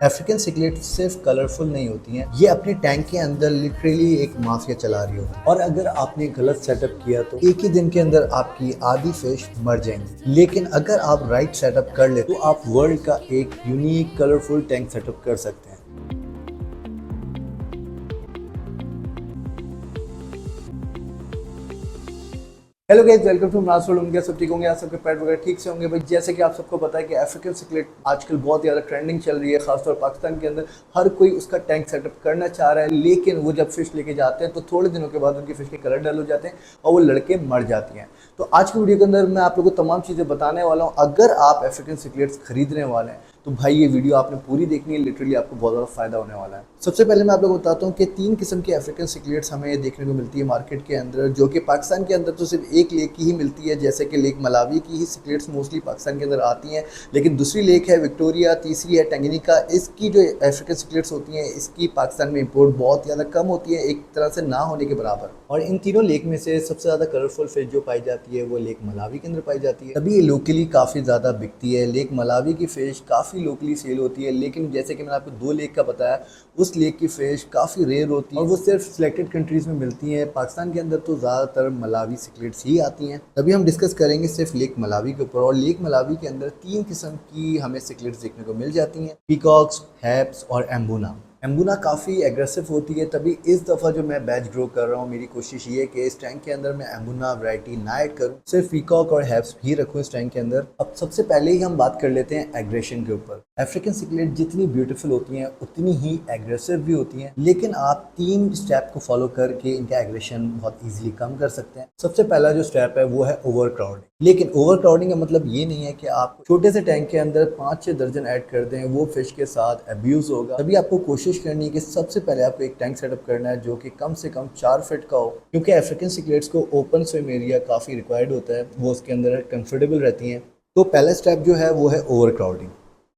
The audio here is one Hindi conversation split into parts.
अफ्रीकन सिकलेट सिर्फ कलरफुल नहीं होती हैं, ये अपने टैंक के अंदर लिटरली एक माफिया चला रही होती है। और अगर आपने गलत सेटअप किया तो एक ही दिन के अंदर आपकी आधी फिश मर जाएंगी। लेकिन अगर आप राइट सेटअप कर ले तो आप वर्ल्ड का एक यूनिक कलरफुल टैंक सेटअप कर सकते हैं। हेलो गाइस, वेलकम टू नास वर्ल्ड। उनके सब ठीक होंगे, आप सबके पेट वगैरह ठीक से होंगे भाई। जैसे कि आप सबको पता है कि अफ्रीकन सिकलेट आजकल बहुत ज़्यादा ट्रेंडिंग चल रही है, खासतौर पाकिस्तान के अंदर हर कोई उसका टैंक सेटअप करना चाह रहा है। लेकिन वो जब फिश लेके जाते हैं तो थोड़े दिनों के बाद उनकी फिश के कलर डल हो जाते हैं और वो लड़के मर जाती हैं। तो आज की वीडियो के अंदर मैं आप लोगों को तमाम चीज़ें बताने वाला हूँ। अगर आप अफ्रीकन सिकलेट्स खरीदने वाले हैं तो भाई ये वीडियो आपने पूरी देखनी है, लिटरली आपको बहुत ज़्यादा फायदा होने वाला है। सबसे पहले मैं आप लोगों को बताता हूँ कि 3 किस्म की अफ्रीकन सिकलेट्स हमें देखने को मिलती है मार्केट के अंदर, जो कि पाकिस्तान के अंदर तो सिर्फ एक लेक की ही मिलती है। जैसे कि लेक मलावी की ही सिकलेट्स मोस्टली पाकिस्तान के अंदर आती हैं, लेकिन दूसरी लेक है विक्टोरिया, तीसरी है टंगनिका। इसकी जो अफ्रीकन सिकलेट्स होती हैं इसकी पाकिस्तान में इंपोर्ट बहुत ज़्यादा कम होती है, एक तरह से ना होने के बराबर। और इन तीनों लेक में से सबसे ज़्यादा कलरफुल फिश जो पाई जाती है वो लेक मलावी के अंदर पाई जाती है, तभी ये लोकली काफ़ी ज़्यादा बिकती है। लेक मलावी की फ़िश काफ़ी लोकली सेल होती है, लेकिन जैसे कि मैंने आपको 2 लेक का बताया, उस लेक की फ़िश काफ़ी रेयर होती है और वो सिर्फ सिलेक्टेड कंट्रीज़ में मिलती हैं। पाकिस्तान के अंदर तो ज़्यादातर मलावी सिकलेट्स ही आती हैं। तभी हम डिस्कस करेंगे सिर्फ लेक मलावी के ऊपर। और लेक मलावी के अंदर 3 किस्म की हमें सिकलेट्स देखने को मिल जाती हैं, पीकॉक्स, हैप्स और एम्बुना। एम्बुना काफ़ी एग्रेसिव होती है, तभी इस दफ़ा जो मैं बैच ग्रो कर रहा हूँ, मेरी कोशिश ये है कि इस टैंक के अंदर मैं एम्बुना वैरायटी ना ऐड करूँ, सिर्फ पीकॉक और हैप्स भी रखूँ इस टैंक के अंदर। अब सबसे पहले ही हम बात कर लेते हैं एग्रेशन के ऊपर। अफ्रीकन सिकलेट जितनी ब्यूटीफुल होती हैं उतनी ही एग्रेसिव भी होती हैं, लेकिन आप 3 स्टेप को फॉलो करके इनका एग्रेशन बहुत ईजिली कम कर सकते हैं। सबसे पहला जो स्टेप है वो है ओवर क्राउडिंग। लेकिन ओवर क्राउडिंग का मतलब ये नहीं है कि आप छोटे से टैंक के अंदर 5-6 दर्जन ऐड कर दें, वो फिश के साथ अब्यूज होगा। तभी आपको कोशिश करनी है कि सबसे पहले आपको एक टैंक सेटअप करना है जो कि कम से कम 4 फीट का हो, क्योंकि अफ्रीकन सिकलेट्स को ओपन स्विम एरिया काफ़ी रिक्वायर्ड होता है, वो उसके अंदर कंफर्टेबल रहती हैं। तो पहला स्टेप जो है वो है ओवर क्राउडिंग।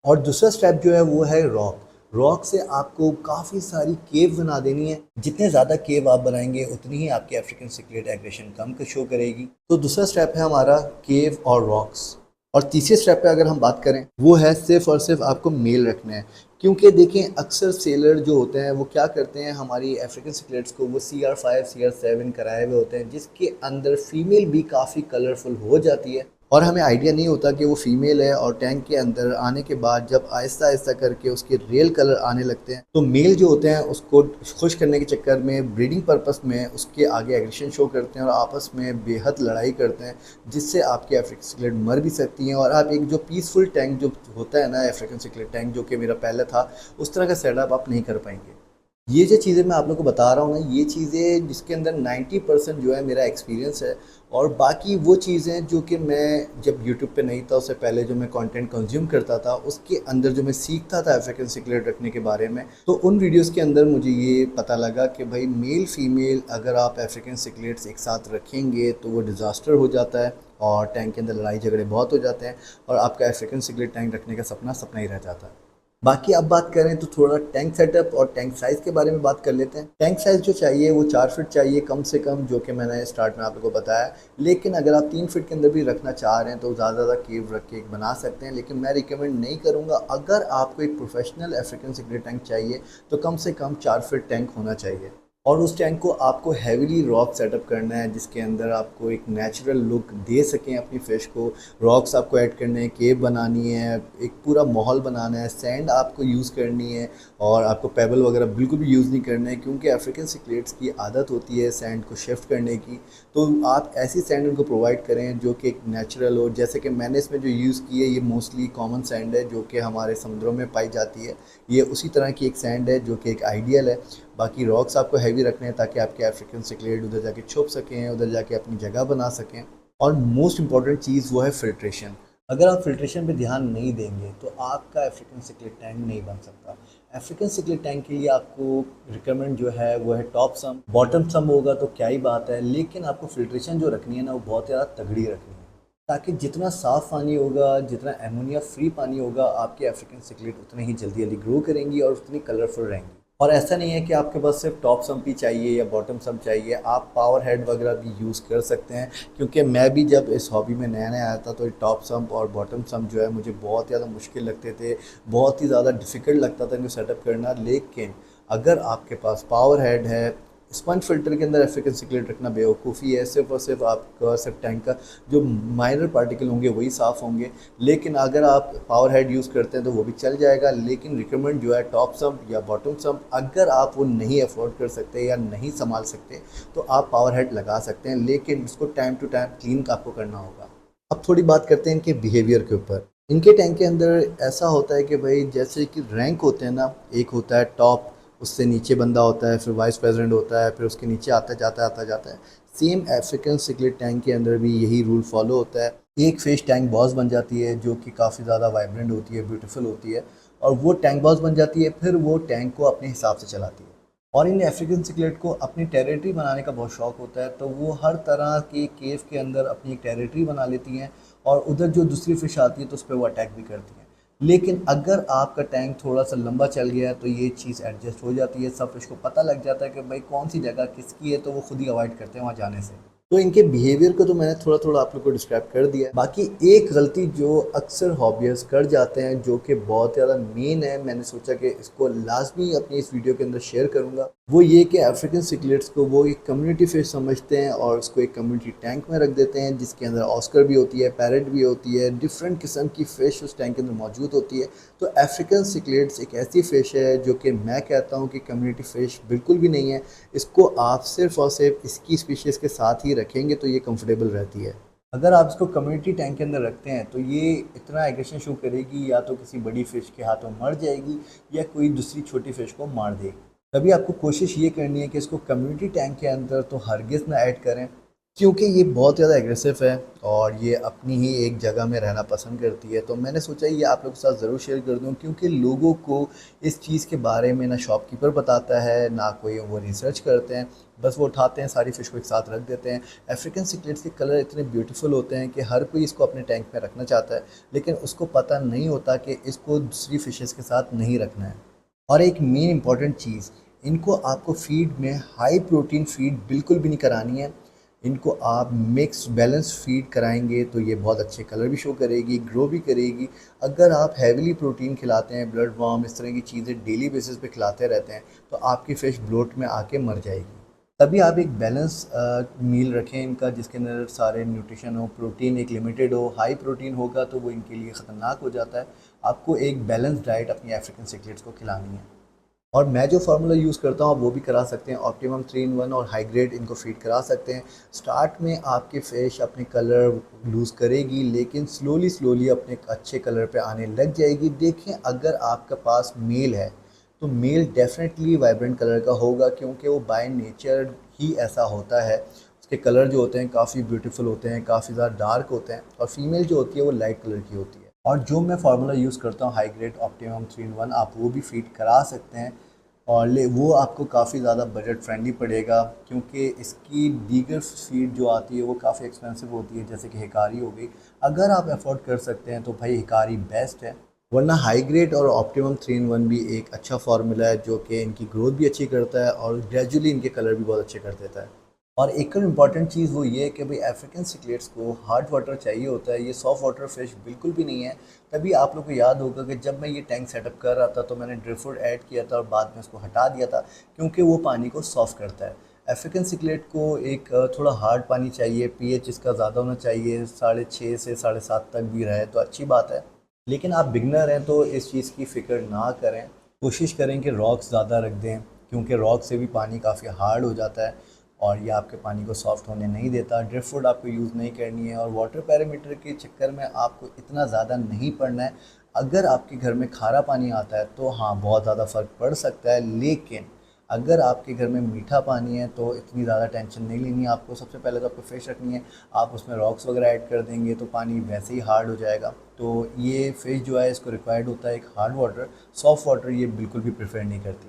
और दूसरा स्टेप जो है वो है रॉक। रॉक से आपको काफ़ी सारी केव बना देनी है। जितने ज़्यादा केव आप बनाएंगे उतनी ही आपकी अफ्रीकन सिकलेट एग्रेशन कम शो करेगी। तो दूसरा स्टेप है हमारा केव और रॉक्स। और तीसरे स्टेप पे अगर हम बात करें वो है सिर्फ और सिर्फ आपको मेल रखना है, क्योंकि देखें अक्सर सेलर जो होते हैं वो क्या करते हैं, हमारी अफ्रीकन सिकलेट्स को वो CR5 CR7 कराए हुए होते हैं, जिसके अंदर फीमेल भी काफ़ी कलरफुल हो जाती है और हमें आइडिया नहीं होता कि वो फीमेल है। और टैंक के अंदर आने के बाद जब आहिस्ता आहिस्ता करके उसके रियल कलर आने लगते हैं तो मेल जो होते हैं उसको खुश करने के चक्कर में, ब्रीडिंग पर्पस में उसके आगे एग्रेशन शो करते हैं और आपस में बेहद लड़ाई करते हैं, जिससे आपकी अफ्रीकन सिकलेट मर भी सकती हैं। और आप एक जो पीसफुल टैंक जो होता है ना अफ्रीकन सिकलेट टैंक, जो कि मेरा पहले था, उस तरह का सेटअप आप नहीं कर पाएंगे। ये जो चीज़ें मैं आप लोगों को बता रहा हूँ ना, ये चीज़ें जिसके अंदर 90% जो है मेरा एक्सपीरियंस है। और बाकी वो चीज़ें जो कि मैं जब यूट्यूब पे नहीं था उससे पहले जो मैं कंटेंट कंज्यूम करता था उसके अंदर जो मैं सीखता था अफ्रीकन सिकलेट रखने के बारे में, तो उन वीडियोस के अंदर मुझे ये पता लगा कि भाई मेल फीमेल अगर आप अफ्रीकन सिकलेट्स एक साथ रखेंगे तो वो डिज़ास्टर हो जाता है और टैंक के अंदर लड़ाई झगड़े बहुत हो जाते हैं और आपका अफ्रीकन सिकलेट टैंक रखने का सपना सपना ही रह जाता है। बाकी अब बात करें तो थोड़ा टैंक सेटअप और टैंक साइज़ के बारे में बात कर लेते हैं। टैंक साइज़ जो चाहिए वो 4 फीट चाहिए कम से कम, जो कि मैंने स्टार्ट में आप लोगों को बताया। लेकिन अगर आप 3 फीट के अंदर भी रखना चाह रहे हैं तो ज़्यादा केव रख के एक बना सकते हैं, लेकिन मैं रिकमेंड नहीं करूँगा। अगर आपको एक प्रोफेशनल अफ्रीकन सिकलेट टैंक चाहिए तो कम से कम 4 फीट टैंक होना चाहिए। और उस टैंक को आपको हैवीली रॉक सेटअप करना है, जिसके अंदर आपको एक नेचुरल लुक दे सकें अपनी फ़िश को। रॉक्स आपको ऐड करने हैं, केव बनानी है, एक पूरा माहौल बनाना है, सैंड आपको यूज़ करनी है और आपको पेबल वगैरह बिल्कुल भी यूज़ नहीं करना है, क्योंकि अफ्रीकन सिकलेट्स की आदत होती है सैंड को शिफ्ट करने की। तो आप ऐसी सैंड उनको प्रोवाइड करें जो कि एक नेचुरल हो। जैसे कि मैंने इसमें जो यूज़ की है ये मोस्टली कॉमन सैंड है जो कि हमारे समुद्रों में पाई जाती है। ये उसी तरह की एक सैंड है जो कि एक आइडियल है। बाकी रॉक्स आपको हैवी रखने हैं ताकि आपके अफ्रीकन सिकलेट उधर जाके छुप सकें, उधर जाके अपनी जगह बना सकें। और मोस्ट इंपॉर्टेंट चीज़ वो है फिल्ट्रेशन। अगर आप फिल्ट्रेशन पे ध्यान नहीं देंगे तो आपका अफ्रीकन सिकलेट टैंक नहीं बन सकता। अफ्रीकन सिकलेट टैंक के लिए आपको रिकमेंड जो है वो है टॉप सम। बॉटम सम होगा तो क्या ही बात है, लेकिन आपको फिल्ट्रेशन जो रखनी है ना वो बहुत ज़्यादा तगड़ी रखनी है, ताकि जितना साफ़ पानी होगा, जितना एमोनिया फ्री पानी होगा, आपके अफ्रीकन सिकलेट उतने ही जल्दी जल्दी ग्रो करेंगी और उतनी कलरफुल रहेंगी। और ऐसा नहीं है कि आपके पास सिर्फ टॉप सम्प ही चाहिए या बॉटम सम्प चाहिए, आप पावर हेड वगैरह भी यूज़ कर सकते हैं। क्योंकि मैं भी जब इस हॉबी में नया नया आया था तो टॉप सम्प और बॉटम सम्प जो है मुझे बहुत ज़्यादा मुश्किल लगते थे, बहुत ही ज़्यादा डिफ़िकल्ट लगता था इनको सेटअप करना। लेकिन अगर आपके पास पावर हेड है, स्पंज फिल्टर के अंदर अफ्रीकन सिकलेट रखना बेवकूफ़ी है, सिर्फ और सिर्फ आपका सिर्फ टैंक का जो माइनर पार्टिकल होंगे वही साफ़ होंगे। लेकिन अगर आप पावर हेड यूज़ करते हैं तो वो भी चल जाएगा, लेकिन रिकमेंड जो है टॉप सम्प या बॉटम सम्प, अगर आप वो नहीं अफोर्ड कर सकते या नहीं संभाल सकते तो आप पावर हेड लगा सकते हैं, लेकिन उसको टाइम टू टाइम क्लीन आपको करना होगा। अब थोड़ी बात करते हैं इनके बिहेवियर के ऊपर। इनके टैंक के अंदर ऐसा होता है कि भाई जैसे कि रैंक होते हैं ना, एक होता है टॉप, उससे नीचे बंदा होता है, फिर वाइस प्रेसिडेंट होता है, फिर उसके नीचे आता जाता है। सेम अफ्रीकन सिकलेट टैंक के अंदर भी यही रूल फॉलो होता है। एक फिश टैंक बॉस बन जाती है जो कि काफ़ी ज़्यादा वाइब्रेंट होती है, ब्यूटीफुल होती है, और वो टैंक बॉस बन जाती है, फिर वो टैंक को अपने हिसाब से चलाती है। और इन अफ्रीकन सिकलेट को अपनी टेरिटरी बनाने का बहुत शौक होता है, तो वो हर तरह के केव के अंदर अपनी एक टेरिटरी बना लेती हैं, और उधर जो दूसरी फ़िश आती है तो उस पर वो अटैक भी करती हैं। लेकिन अगर आपका टैंक थोड़ा सा लंबा चल गया है तो ये चीज़ एडजस्ट हो जाती है, सब फ़िश को पता लग जाता है कि भाई कौन सी जगह किसकी है, तो वो खुद ही अवॉइड करते हैं वहाँ जाने से। तो इनके बिहेवियर को तो मैंने थोड़ा थोड़ा आप लोग को डिस्क्राइब कर दिया है। बाकी एक गलती जो अक्सर हॉबियर्स कर जाते हैं, जो कि बहुत ज़्यादा मेन है, मैंने सोचा कि इसको लाजमी अपनी इस वीडियो के अंदर शेयर करूंगा, वो ये कि अफ्रीकन सिकलेट्स को वो एक कम्युनिटी फिश समझते हैं और उसको एक कम्युनिटी टैंक में रख देते हैं, जिसके अंदर ऑस्कर भी होती है, पैरेट भी होती है, डिफरेंट किस्म की फ़िश उस टैंक के अंदर मौजूद होती है। तो अफ्रीकन सिकलेट्स एक ऐसी फ़िश है जो कि मैं कहता हूँ कि कम्युनिटी फ़िश बिल्कुल भी नहीं है। इसको आप सिर्फ और सिर्फ इसकी स्पीशीज़ के साथ ही रखेंगे तो ये कंफर्टेबल रहती है। अगर आप इसको कम्युनिटी टैंक के अंदर रखते हैं तो ये इतना एग्रेशन शो करेगी, या तो किसी बड़ी फ़िश के हाथों मर जाएगी या कोई दूसरी छोटी फ़िश को मार देगी। तभी आपको कोशिश ये करनी है कि इसको कम्युनिटी टैंक के अंदर तो हरगिज़ ना ऐड करें, क्योंकि ये बहुत ज़्यादा एग्रेसिव है और ये अपनी ही एक जगह में रहना पसंद करती है। तो मैंने सोचा ये आप लोगों के साथ ज़रूर शेयर कर दूं, क्योंकि लोगों को इस चीज़ के बारे में ना शॉपकीपर बताता है, ना कोई वो रिसर्च करते हैं, बस वो उठाते हैं सारी फ़िश को एक साथ रख देते हैं। अफ्रीकन सिकलेट्स के कलर इतने ब्यूटीफुल होते हैं कि हर कोई इसको अपने टैंक में रखना चाहता है, लेकिन उसको पता नहीं होता कि इसको दूसरी फ़िशेज़ के साथ नहीं रखना है। और एक मेन इम्पॉर्टेंट चीज़, इनको आपको फीड में हाई प्रोटीन फीड बिल्कुल भी नहीं करानी है। इनको आप मिक्स बैलेंस फीड कराएंगे तो ये बहुत अच्छे कलर भी शो करेगी, ग्रो भी करेगी। अगर आप हैविली प्रोटीन खिलाते हैं, ब्लड वार्म इस तरह की चीज़ें डेली बेसिस पे खिलाते रहते हैं, तो आपकी फ़िश ब्लोट में आके मर जाएगी। तभी आप एक बैलेंस मील रखें इनका, जिसके अंदर सारे न्यूट्रिशन हो, प्रोटीन एक लिमिटेड हो। हाई प्रोटीन होगा तो वो इनके लिए ख़तरनाक हो जाता है। आपको एक बैलेंस डाइट अपनी अफ्रीकन सिकलेट्स को खिलानी है। और मैं जो फार्मूला यूज़ करता हूँ आप वो भी करा सकते हैं, ऑप्टिमम 3 in 1 और हाई ग्रेड इनको फीड करा सकते हैं। स्टार्ट में आपकी फ़िश अपने कलर लूज़ करेगी, लेकिन स्लोली स्लोली अपने अच्छे कलर पे आने लग जाएगी। देखें, अगर आपके पास मेल है तो मेल डेफिनेटली वाइब्रेंट कलर का होगा, क्योंकि वो बाय नेचर ही ऐसा होता है। उसके कलर जो होते हैं काफ़ी ब्यूटीफुल होते हैं, काफ़ी ज़्यादा डार्क होते हैं, और फीमेल जो होती है वो लाइट कलर की होती है। और जो मैं फार्मूला यूज़ करता हूँ हाई ग्रेड ऑप्टिमम 3 in 1, आप वो भी फीड करा सकते हैं। और ले वो आपको काफ़ी ज़्यादा बजट फ्रेंडली पड़ेगा, क्योंकि इसकी दीगर फीड जो आती है वो काफ़ी एक्सपेंसिव होती है, जैसे कि हिकारी हो गई। अगर आप अफोर्ड कर सकते हैं तो भाई हिकारी बेस्ट है, वरना हाई ग्रेड और ऑप्टिमम 3 in 1 भी एक अच्छा फार्मूला है जो कि इनकी ग्रोथ भी अच्छी करता है और ग्रेजुअली इनके कलर भी बहुत अच्छे कर देता है। और एक और इम्पॉर्टेंट चीज़ वो ये है कि भाई अफ्रीकन सिकलेट्स को हार्ड वाटर चाहिए होता है, ये सॉफ्ट वाटर फिश बिल्कुल भी नहीं है। तभी आप लोग को याद होगा कि जब मैं ये टैंक सेटअप कर रहा था तो मैंने ड्रिफ्ट फूड ऐड किया था और बाद में उसको हटा दिया था, क्योंकि वो पानी को सॉफ्ट करता है। अफ्रीकन सिकलेट को एक थोड़ा हार्ड पानी चाहिए, पीएच इसका ज़्यादा होना चाहिए, 6.5 से 7.5 तक भी रहे तो अच्छी बात है। लेकिन आप बिगनर हैं तो इस चीज़ की फ़िक्र ना करें, कोशिश करें कि रॉक्स ज़्यादा रख दें, क्योंकि रॉक से भी पानी काफ़ी हार्ड हो जाता है और ये आपके पानी को सॉफ्ट होने नहीं देता। ड्रिफ्ट फूड आपको यूज़ नहीं करनी है, और वाटर पैरामीटर के चक्कर में आपको इतना ज़्यादा नहीं पड़ना है। अगर आपके घर में खारा पानी आता है तो हाँ बहुत ज़्यादा फ़र्क पड़ सकता है, लेकिन अगर आपके घर में मीठा पानी है तो इतनी ज़्यादा टेंशन नहीं लेनी है आपको। सबसे पहले तो आपको फ़िश रखनी है, आप उसमें रॉक्स वगैरह ऐड कर देंगे तो पानी वैसे ही हार्ड हो जाएगा। तो ये फ़िश जो है इसको रिक्वायर्ड होता है एक हार्ड वाटर, सॉफ्ट वाटर ये बिल्कुल भी प्रेफर नहीं करती।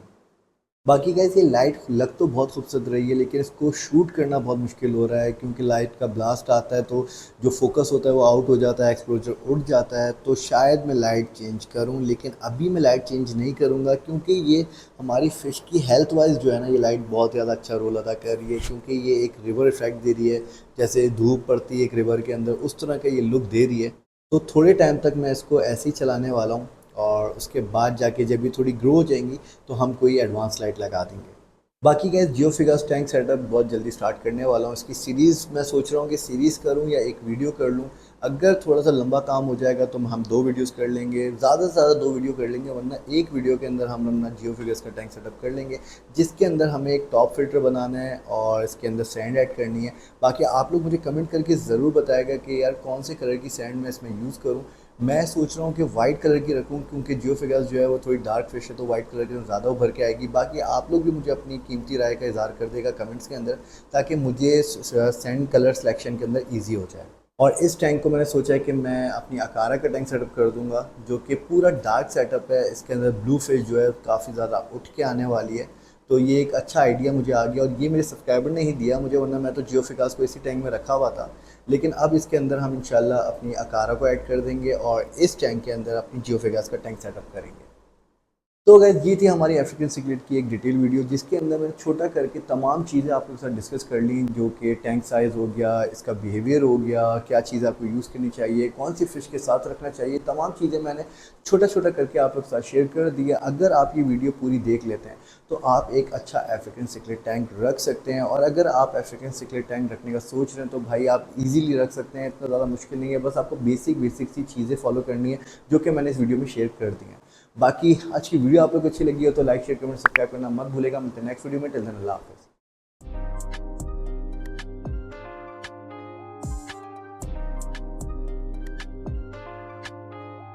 बाकी गाइस ये लाइट लग तो बहुत खूबसूरत रही है, लेकिन इसको शूट करना बहुत मुश्किल हो रहा है क्योंकि लाइट का ब्लास्ट आता है तो जो फोकस होता है वो आउट हो जाता है, एक्सपोजर उड़ जाता है। तो शायद मैं लाइट चेंज करूं, लेकिन अभी मैं लाइट चेंज नहीं करूंगा क्योंकि ये हमारी फ़िश की हेल्थ वाइज जो है ना, ये लाइट बहुत ज़्यादा अच्छा रोल अदा कर रही है क्योंकि ये एक रिवर इफेक्ट दे रही है। जैसे धूप पड़ती है एक रिवर के अंदर, उस तरह का ये लुक दे रही है। तो थोड़े टाइम तक मैं इसको ऐसे ही चलाने वाला हूँ और उसके बाद जाके जब ये थोड़ी ग्रो हो जाएंगी तो हम कोई एडवांस लाइट लगा देंगे। बाकी गैस जियो फिगर्स टैंक सेटअप बहुत जल्दी स्टार्ट करने वाला हूँ। इसकी सीरीज़ मैं सोच रहा हूँ कि सीरीज़ करूँ या एक वीडियो कर लूँ। अगर थोड़ा सा लंबा काम हो जाएगा तो हम 2 वीडियोस कर लेंगे, ज़्यादा से ज़्यादा 2 वीडियो कर लेंगे, वरना एक वीडियो के अंदर हम अपना जियो फिगर्स का टैंक सेटअप कर लेंगे, जिसके अंदर हमें एक टॉप फिल्टर बनाना है और इसके अंदर सैंड ऐड करनी है। बाकी आप लोग मुझे कमेंट करके ज़रूर बताएगा कि यार कौन से कलर की सैंड मैं इसमें यूज़ करूँ। मैं सोच रहा हूँ कि वाइट कलर की रखूँ क्योंकि जियो फिगर्स जो है वो थोड़ी डार्क फिश है, तो वाइट कलर की ज़्यादा उभर के आएगी। बाकी आप लोग भी मुझे अपनी कीमती राय का इज़हार कर देगा कमेंट्स के अंदर, ताकि मुझे सैंड कलर सिलेक्शन के अंदर ईजी हो जाए। और इस टैंक को मैंने सोचा है कि मैं अपनी अकारा का टैंक सेटअप कर दूंगा, जो कि पूरा डार्क सेटअप है। इसके अंदर ब्लू फिश जो है काफ़ी ज़्यादा उठ के आने वाली है। तो ये एक अच्छा आइडिया मुझे आ गया और ये मेरे सब्सक्राइबर ने ही दिया मुझे, वरना मैं तो जियो फिकास को इसी टैंक में रखा हुआ था। लेकिन अब इसके अंदर हम इंशाल्लाह अपनी अकारा को ऐड कर देंगे और इस टैंक के अंदर अपनी जियो फिकास का टैंक सेटअप करेंगे। तो गाइस ये थी हमारी अफ्रीकन सिगरेट की एक डिटेल वीडियो, जिसके अंदर मैंने छोटा करके तमाम चीज़ें आप लोगों के साथ डिस्कस कर ली, जो कि टैंक साइज़ हो गया, इसका बिहेवियर हो गया, क्या चीज़ आपको यूज़ करनी चाहिए, कौन सी फ़िश के साथ रखना चाहिए, तमाम चीज़ें मैंने छोटा छोटा करके आप लोग के साथ शेयर कर दिया। अगर आप ये वीडियो पूरी देख लेते हैं तो आप एक अच्छा अफ्रीकन सिगरेट टैंक रख सकते हैं। और अगर आप अफ्रीकन सिगरेट टैंक रखने का सोच रहे हैं तो भाई आप इजीली रख सकते हैं, इतना ज़्यादा मुश्किल नहीं है। बस आपको बेसिक बेसिक सी चीज़ें फॉलो करनी है जो कि मैंने इस वीडियो में शेयर कर दी हैं। बाकी आज की वीडियो आप लोग को अच्छी लगी हो तो लाइक शेयर कमेंट सब्सक्राइब करना मत भूलेगा। मिलते हैं नेक्स्ट वीडियो में। टिल देन अल्लाह हाफ़िज़।